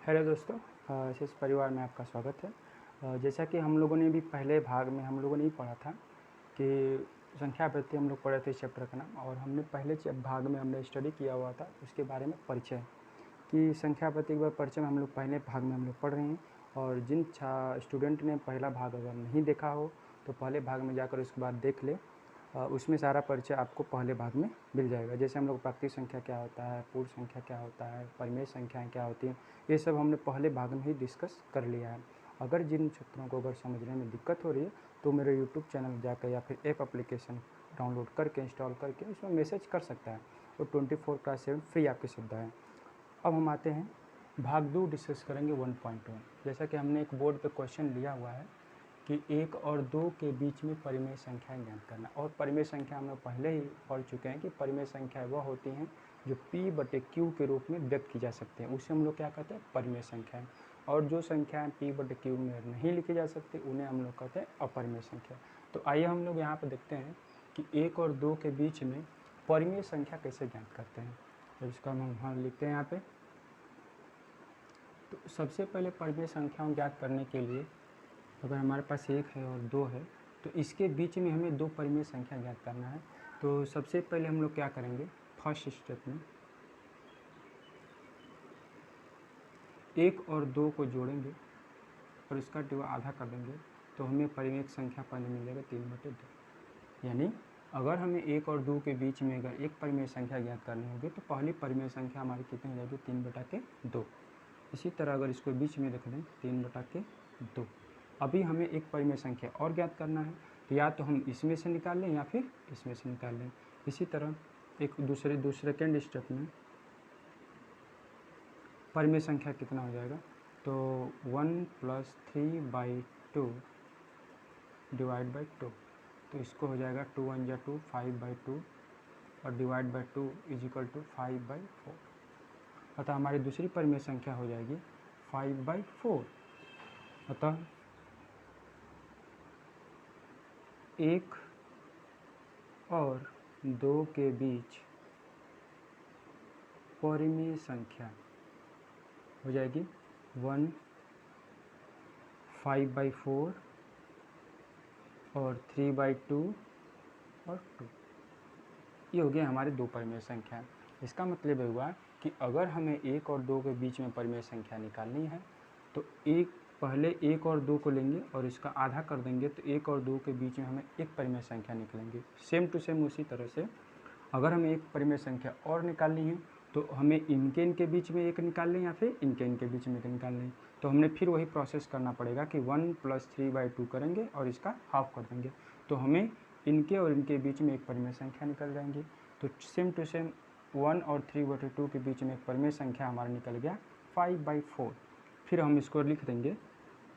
Hello दोस्तों, इस परिवार में आपका स्वागत है। जैसा कि हम लोगों ने भी पहले भाग में हम लोगों ने ही पढ़ा था कि संख्या वृद्धि हम लोग पढ़े थे इस चैप्टर का नाम, और हमने पहले भाग में हमने स्टडी किया हुआ था उसके बारे में परिचय कि संख्या वृद्धि के परिचय में हम लोग पहले भाग में हम लोग पढ़ रहे हैं। और जिन स्टूडेंट ने पहला भाग अगर नहीं देखा हो तो पहले भाग में जाकर उसके बाद देख ले। उसमें सारा परिचय आपको पहले भाग में मिल जाएगा। जैसे हम लोग प्राकृतिक संख्या क्या होता है, पूर्ण संख्या क्या होता है, परिमेय संख्याएं क्या होती हैं, ये सब हमने पहले भाग में ही डिस्कस कर लिया है। अगर जिन छात्रों को अगर समझने में दिक्कत हो रही है तो मेरे यूट्यूब चैनल जाकर या फिर ऐप एप्लीकेशन डाउनलोड करके इंस्टॉल करके उसमें मैसेज कर सकता है, और 24/7 फ्री आपकी सुविधा है। अब हम आते हैं भाग 2 डिस्कस करेंगे 1.1। जैसा कि हमने एक बोर्ड पे क्वेश्चन लिया हुआ है कि 1 और 2 के बीच में परिमेय संख्याएं ज्ञात करना। और परिमेय संख्या हम लोग पहले ही पढ़ चुके हैं कि परिमेय संख्याएं वह होती हैं जो P/Q के रूप में व्यक्त की जा सकती हैं, उसे हम लोग क्या कहते हैं, परिमेय संख्याएं। और जो संख्याएं P/Q में नहीं लिखी जा सकती उन्हें हम लोग कहते हैं अपरिमेय संख्या। तो आइए हम लोग यहाँ पर देखते हैं कि 1 और 2 के बीच में परिमेय संख्या कैसे ज्ञात करते हैं। तो इसका हम यहाँ लिखते हैं यहाँ पे। तो सबसे पहले परिमेय संख्याओं ज्ञात करने के लिए अगर हमारे पास 1 है और 2 है तो इसके बीच में हमें दो परिमेय संख्या ज्ञात करना है। तो सबसे पहले हम लोग क्या करेंगे, फर्स्ट स्टेप में 1 और 2 को जोड़ेंगे और इसका आधा कर देंगे, तो हमें परिमेय संख्या पहले मिलेगा 3/2। यानी अगर हमें 1 और 2 के बीच में अगर एक परिमेय संख्या ज्ञात करनी होगी तो पहली परिमेय संख्या हमारी कितनी हो जाएगी, 3/2। इसी तरह अगर इसको बीच में रख दें 3/2। अभी हमें एक परिमेय संख्या और ज्ञात करना है, तो या तो हम इसमें से निकाल लें या फिर इसमें से निकाल लें। इसी तरह एक दूसरे सेकेंड स्टेप में परिमेय संख्या कितना हो जाएगा, तो 1 + 3/2 डिवाइड बाई 2। तो इसको हो जाएगा 2 × 1 = 2, 5/2 और डिवाइड बाई 2 = 5/4। अतः हमारी दूसरी परिमेय संख्या हो जाएगी 5/4। अतः 1 और 2 के बीच परिमेय संख्या हो जाएगी 1 5/4 और 3/2 और 2। ये हो गया हमारे दो परिमेय संख्या। इसका मतलब हुआ कि अगर हमें 1 और 2 के बीच में परिमेय संख्या निकालनी है तो पहले 1 और 2 को लेंगे और इसका आधा कर देंगे, तो 1 और 2 के बीच में हमें एक परिमेय संख्या निकलेंगे। सेम टू सेम उसी तरह से अगर हमें एक परिमेय संख्या और निकालनी है तो हमें इनके बीच में एक निकाल लें या फिर इनके बीच में एक निकाल लें। तो हमने फिर वही प्रोसेस करना पड़ेगा कि 1 + 3/2 करेंगे और इसका हाफ कर देंगे, तो हमें इनके और इनके बीच में एक परिमेय संख्या निकल जाएंगी। तो सेम टू सेम 1 और 3/2 के बीच में एक परिमेय संख्या हमारा निकल गया 5/4। फिर हम इसको लिख देंगे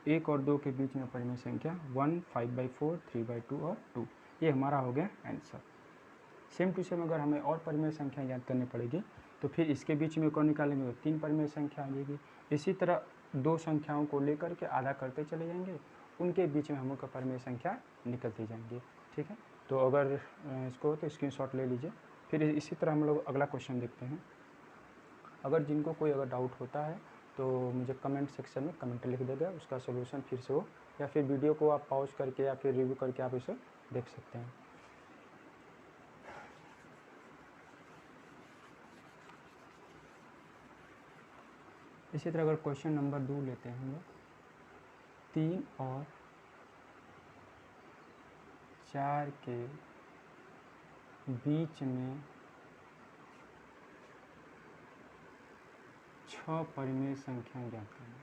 1 और 2 के बीच में परिमेय संख्या 1, 5/4, 3/2 और 2। ये हमारा हो गया आंसर। सेम टू सेम अगर हमें और परिमेय संख्या याद करनी पड़ेगी तो फिर इसके बीच में कौन निकालेंगे, तो 3 परिमेय संख्या आ जाएगी। इसी तरह दो संख्याओं को लेकर के आधा करते चले जाएंगे, उनके बीच में हम लोग का परिमेय संख्या निकलती जाएंगी। ठीक है, तो अगर इसको तो स्क्रीनशॉट ले लीजिए। फिर इसी तरह हम लोग अगला क्वेश्चन देखते हैं। अगर जिनको कोई अगर डाउट होता है तो मुझे कमेंट सेक्शन में कमेंट लिख देगा, उसका सोल्यूशन फिर से हो, या फिर वीडियो को आप पॉज करके या फिर रिव्यू करके आप इसे देख सकते हैं। इसी तरह अगर क्वेश्चन नंबर 2 लेते हैं हम लोग, 3 और 4 के बीच में 6 परिमेय संख्या ज्ञात करना।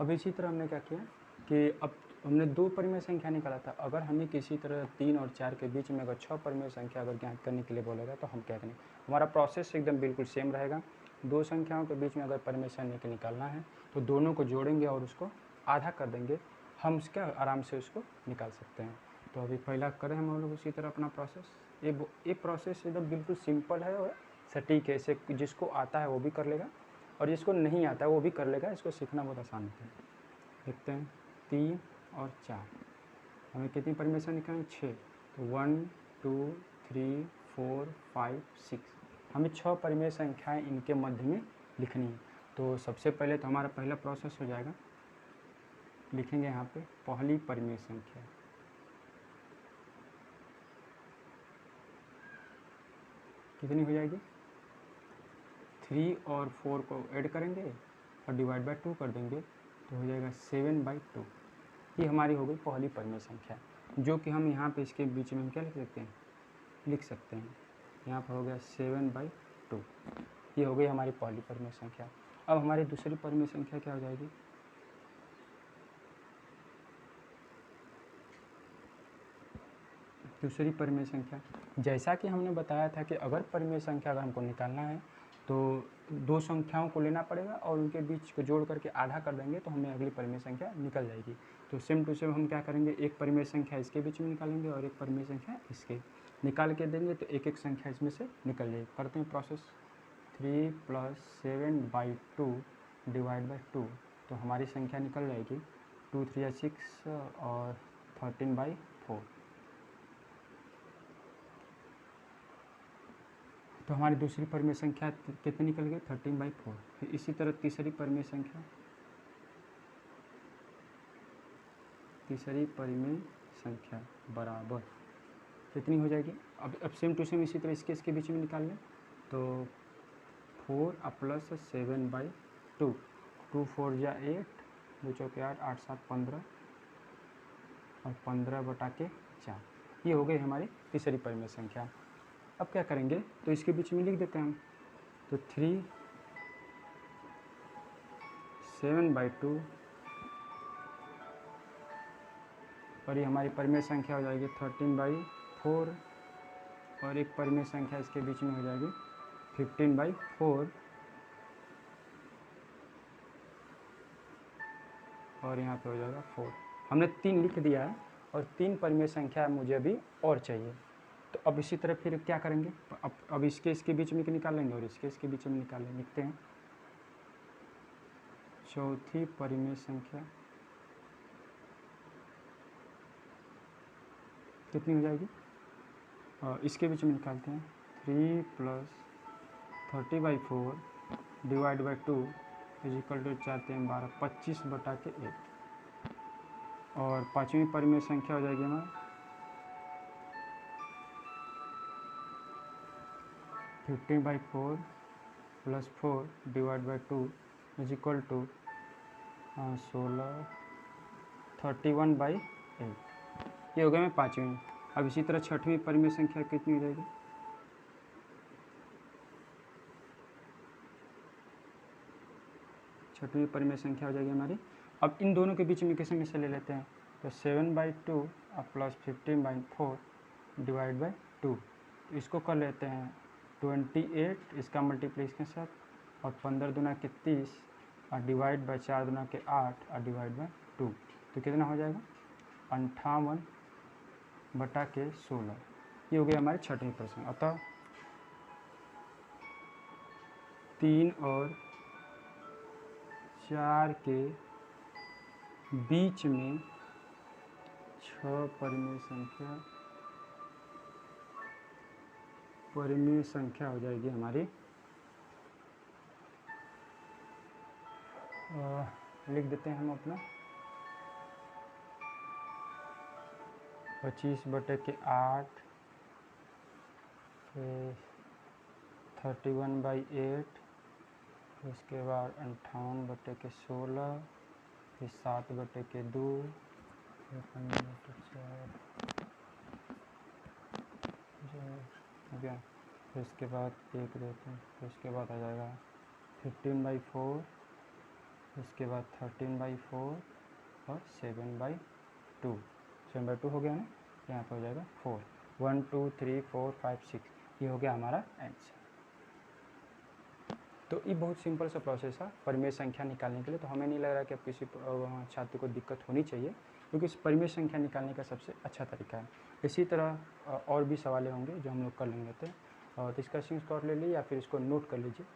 अब इसी तरह हमने क्या किया कि अब हमने दो परिमेय संख्या निकाला था। अगर हमें किसी तरह 3 और 4 के बीच में अगर 6 परिमेय संख्या अगर ज्ञात करने के लिए बोलेगा तो हम क्या करेंगे, हमारा प्रोसेस एकदम बिल्कुल सेम रहेगा। दो संख्याओं के बीच में अगर परिमेय संख्या निकालना है तो दोनों को जोड़ेंगे और उसको आधा कर देंगे, हम उसका आराम से उसको निकाल सकते हैं। तो अभी पहला करें हम लोग उसी तरह अपना प्रोसेस। ये प्रोसेस एकदम बिल्कुल सिंपल है और सटीक है। इसे जिसको आता है वो भी कर लेगा और जिसको नहीं आता है वो भी कर लेगा। इसको सीखना बहुत आसान होता है। देखते हैं 3 और 4। हमें कितनी परिमेय संख्या निकालनी? 6। तो 1 2 3 4 5 6, हमें 6 परिमेय संख्याएं इनके मध्य में लिखनी है। तो सबसे पहले तो हमारा पहला प्रोसेस हो जाएगा, लिखेंगे यहाँ पे पहली परिमेय संख्या। कितनी हो जाएगी? 3 और 4 को ऐड करेंगे और डिवाइड बाय 2 कर देंगे तो हो जाएगा 7/2। ये हमारी हो गई पहली परिमेय संख्या, जो कि हम यहाँ पे इसके बीच में हम क्या लिख सकते हैं। यहाँ पर हो गया 7/2। ये हो गई हमारी पहली परिमेय संख्या। अब हमारी दूसरी परिमेय संख्या क्या हो जाएगी? दूसरी परिमेय संख्या, जैसा कि हमने बताया था कि अगर परिमेय संख्या अगर हमको निकालना है तो दो संख्याओं को लेना पड़ेगा और उनके बीच को जोड़ करके आधा कर देंगे तो हमें अगली परिमेय संख्या निकल जाएगी। तो सेम टू सेम हम क्या करेंगे, एक परिमेय संख्या इसके बीच में निकालेंगे और एक परिमेय संख्या इसके निकाल के देंगे तो एक एक संख्या इसमें से निकल जाएगी। करते हैं प्रोसेस। 3 + 7/2 डिवाइड बाई 2, तो हमारी संख्या निकल जाएगी 2 3 6 और 13/4। तो हमारी दूसरी परिमेय संख्या कितनी निकल गई? 13/4। फिर इसी तरह तीसरी परिमेय संख्या बराबर कितनी हो जाएगी? अब सेम टू सेम इसी तरह इसके बीच में निकाल लें तो 4 + 7/2, 2 4 = 8, 2 चौके 8, 8 7 15 और 15/4। ये हो गई हमारी तीसरी परिमेय संख्या। अब क्या करेंगे, तो इसके बीच में लिख देते हैं हम। तो 3 7/2 और ये हमारी परिमेय संख्या हो जाएगी 13/4 और एक परिमेय संख्या इसके बीच में हो जाएगी 15/4 और यहाँ पे हो जाएगा 4। हमने 3 लिख दिया है और 3 परिमेय संख्या मुझे अभी और चाहिए। तो अब इसी तरह फिर क्या करेंगे, अब इसके बीच में निकालेंगे और इसके बीच में निकालेंगे। लिखते हैं चौथी परिमेय संख्या कितनी हो जाएगी, इसके बीच में निकालते हैं 3 + 30/4 डिवाइड बाई 2 = 4 3 12 25/1 और पाँचवीं परिमेय संख्या हो जाएगी हमारी 15/4 + 4 डिवाइड बाई 2 = 16 31/8। ये हो गया मैं पाँचवीं। अब इसी तरह छठवीं परिमेय संख्या कितनी हो जाएगी, छठवीं परिमेय संख्या हो जाएगी हमारी। अब इन दोनों के बीच में किसी में से ले लेते हैं तो 7/2 + 15/4 डिवाइड बाई 2, इसको कर लेते हैं 28, इसका मल्टीप्लाई इसके साथ और 15 दूना के 30 और डिवाइड बाई 4 दूना के 8 और डिवाइड बाई 2, तो कितना हो जाएगा 58/16। ये हो गया हमारे छठवीं प्रश्न। अतः 3 और 4 के बीच में 6 परिमेय संख्या हो जाएगी हमारी। लिख देते हैं हम अपना 25/8 फिर 31/8, उसके बाद 58/16 फिर 7/2 फिर 15/4 हो गया। फिर उसके बाद 1 2 3 फिर उसके बाद आ जाएगा 15/4, उसके बाद 13/4 और 7/2। 7/2 हो गया ना, यहाँ पर हो जाएगा 4। 1 2 3 4 5 6, ये हो गया हमारा आंसर। तो ये बहुत सिंपल सा प्रोसेस है परिमेय संख्या निकालने के लिए। तो हमें नहीं लग रहा कि अब किसी छात्र को दिक्कत होनी चाहिए, क्योंकि इस परिमेय संख्या निकालने का सबसे अच्छा तरीका है। इसी तरह और भी सवाल होंगे जो हम लोग कर लेंगे। तो इसका स्क्रीनशॉट ले लीजिए या फिर इसको नोट कर लीजिए।